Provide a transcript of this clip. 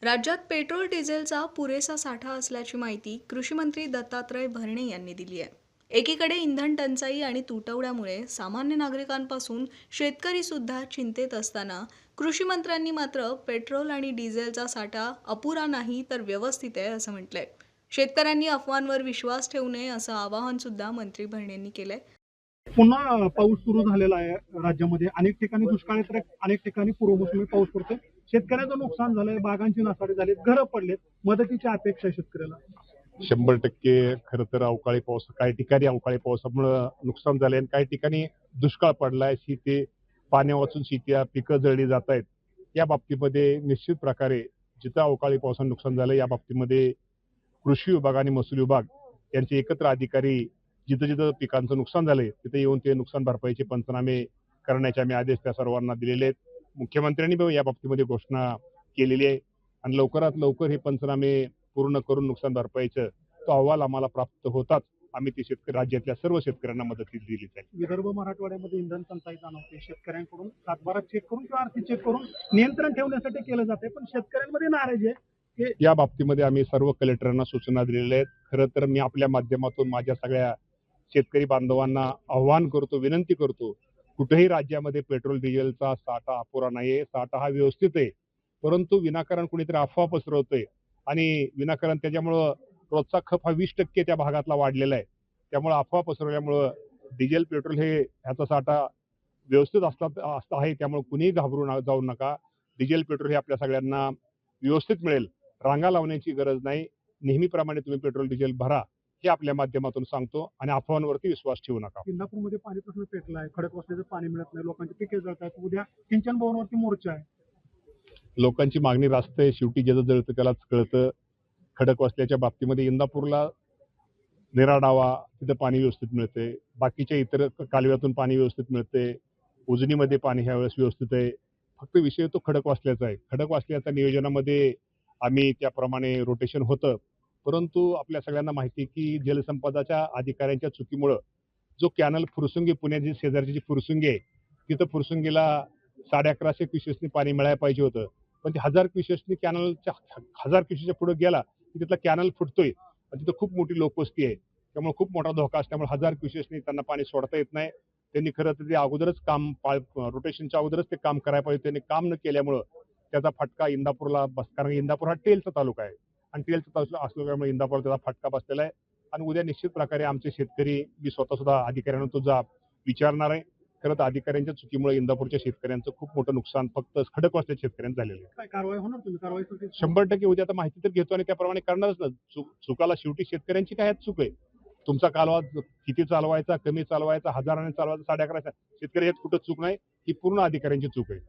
राज्यात पेट्रोल डिझेलचा पुरेसा साठा असल्याची माहिती कृषी मंत्री दत्तात्रय भरणे यांनी दिली आहे. एकीकडे इंधन टंचाई आणि तुटवड्यामुळे सामान्य नागरिकांपासून शेतकरी सुद्धा चिंतेत असताना कृषी मंत्र्यांनी मात्र पेट्रोल आणि डिझेलचा साठा अपुरा नाही तर व्यवस्थित आहे असं म्हटलंय. शेतकऱ्यांनी अफवांवर विश्वास ठेवू नये असं आवाहन सुद्धा मंत्री भरणेंनी केलंय. पुन्हा पाऊस सुरू झालेला आहे राज्यामध्ये. अनेक ठिकाणी दुष्काळ तर अनेक ठिकाणी पूर्वमोसमी पाऊस पडतोय. शेतकऱ्याचं नुकसान झालंय, बागांची नासाडी झाली, घरं पडलेत. मदतीची अपेक्षा आहे शेतकऱ्याला. 100% खरं तर अवकाळी पाऊस, काही ठिकाणी अवकाळी पावसामुळं नुकसान झाले आणि काही ठिकाणी दुष्काळ पडलाय. शेती पाण्या वाचून शेती पिकं जळली जात आहेत. या बाबतीमध्ये निश्चित प्रकारे जिथं अवकाळी पावसानं नुकसान झालं या बाबतीमध्ये कृषी विभाग आणि महसूल विभाग यांचे एकत्र अधिकारी जिथं जिथं पिकांचं नुकसान झालंय तिथे येऊन ते नुकसान भरपाईचे पंचनामे करण्याचे आम्ही आदेश त्या सर्वांना दिलेले आहेत. मुख्यमंत्र्यांनी या बाबतीमध्ये घोषणा केलेली आहे आणि लवकरात लवकर हे पंचनामे पूर्ण करून नुकसान भरपाईचं तो अहवाल आम्हाला प्राप्त होताच आम्ही ते शेतकरी राज्यातल्या सर्व शेतकऱ्यांना मदत दिली जाईल. विदर्भ मराठवाड्यामध्ये इंधन टंचाई जाणवते. शेतकऱ्यांकडून सातबारा चेक करून किंवा आर्थिक चेक करून नियंत्रण ठेवण्यासाठी केलं जाते, पण शेतकऱ्यांमध्ये नाराजी आहे. या बाबतीमध्ये आम्ही सर्व कलेक्टरांना सूचना दिलेल्या आहेत. खरं तर मी आपल्या माध्यमातून माझ्या सगळ्या शेतकरी बांधवांना आव्हान करतो, विनंती करतो, कुठेही राज्यामध्ये पेट्रोल डिझेलचा साठा अपुरा नाहीये. साठा हा व्यवस्थित आहे, परंतु विनाकारण कुणीतरी अफवा पसरवतोय आणि विनाकारण त्याच्यामुळं रोजचा खप हा 20% त्या भागातला वाढलेला आहे. त्यामुळे अफवा पसरवल्यामुळं डिझेल पेट्रोल हे ह्याचा साठा व्यवस्थित असं आहे. त्यामुळे कुणीही घाबरून जाऊ नका. डिझेल पेट्रोल हे आपल्या सगळ्यांना व्यवस्थित मिळेल. रांगा लावण्याची गरज नाही. नेहमीप्रमाणे तुम्ही पेट्रोल डिझेल भरा हे आपल्या माध्यमातून सांगतो आणि अफवांवरती विश्वास ठेवू नका. इंदापूरमध्ये पाणी प्रश्न पेटला आहे. खडकवासल्याचं पाणी मिळत नाही, लोकांची पिके जळत आहेत. उद्या सिंचन भवनावरती मोर्चा आहे. लोकांची मागणी रास्त आहे. शेवटी ज्याचं जळतं त्यालाच कळतं. खडकवासल्याच्या बाबतीमध्ये इंदापूरला निराडावा तिथं पाणी व्यवस्थित मिळते. बाकीच्या इतर कालव्यातून पाणी व्यवस्थित मिळते. उजनीमध्ये पाणी ह्यावेळेस व्यवस्थित आहे. फक्त विषय तो खडकवासल्याचा आहे. खडकवासल्याच्या नियोजनामध्ये आम्ही त्याप्रमाणे रोटेशन होतं. परंतु आपल्या सगळ्यांना माहिती आहे की जलसंपदाच्या अधिकाऱ्यांच्या चुकीमुळं जो कॅनल फुरसुंगी पुण्याची शेजारची जी फुरसुंगी आहे, तिथं फुरसुंगीला 1150 क्युसेसनी पाणी मिळायला पाहिजे होतं. पण ते 1000 क्युसेसनी कॅनलच्या 1000 क्युसेसच्या पुढे गेला की तिथला कॅनल फुटतोय. तिथं खूप मोठी लोकवस्ती आहे. त्यामुळे खूप मोठा धोका असल्यामुळे 1000 क्युसेसनी त्यांना पाणी सोडता येत नाही. त्यांनी खरं तर ते अगोदरच काम रोटेशनच्या अगोदरच ते काम करायला पाहिजे. त्यांनी काम न केल्यामुळं त्याचा फटका इंदापूरला कारण इंदापूर हा टेलचा तालुका आहे आणि टेलचा तालुका असल्यामुळे इंदापूरला त्याचा फटका बसलेला आहे. आणि उद्या निश्चित प्रकारे आमचे शेतकरी मी स्वतः सुद्धा अधिकाऱ्यांना तो जाब विचारणार आहे. खरं तर अधिकाऱ्यांच्या चुकीमुळे इंदापूरच्या शेतकऱ्यांचं खूप मोठं नुकसान फक्त खडकवासल्या शेतकऱ्यांचं झालेलं आहे. काय कारवाई होणार? तुम्ही कारवाईसाठी 100% उद्या आता माहिती तर घेतो आणि त्याप्रमाणे करणारच ना. चुकाला शेवटी शेतकऱ्यांची काय चूक आहे. तुमचा कालवा किती चालवायचा, कमी चालवायचा, हजाराने चालवायचा, 11.5 शेतकरी यात कुठं चूक नाही. ही पूर्ण अधिकाऱ्यांची चूक आहे.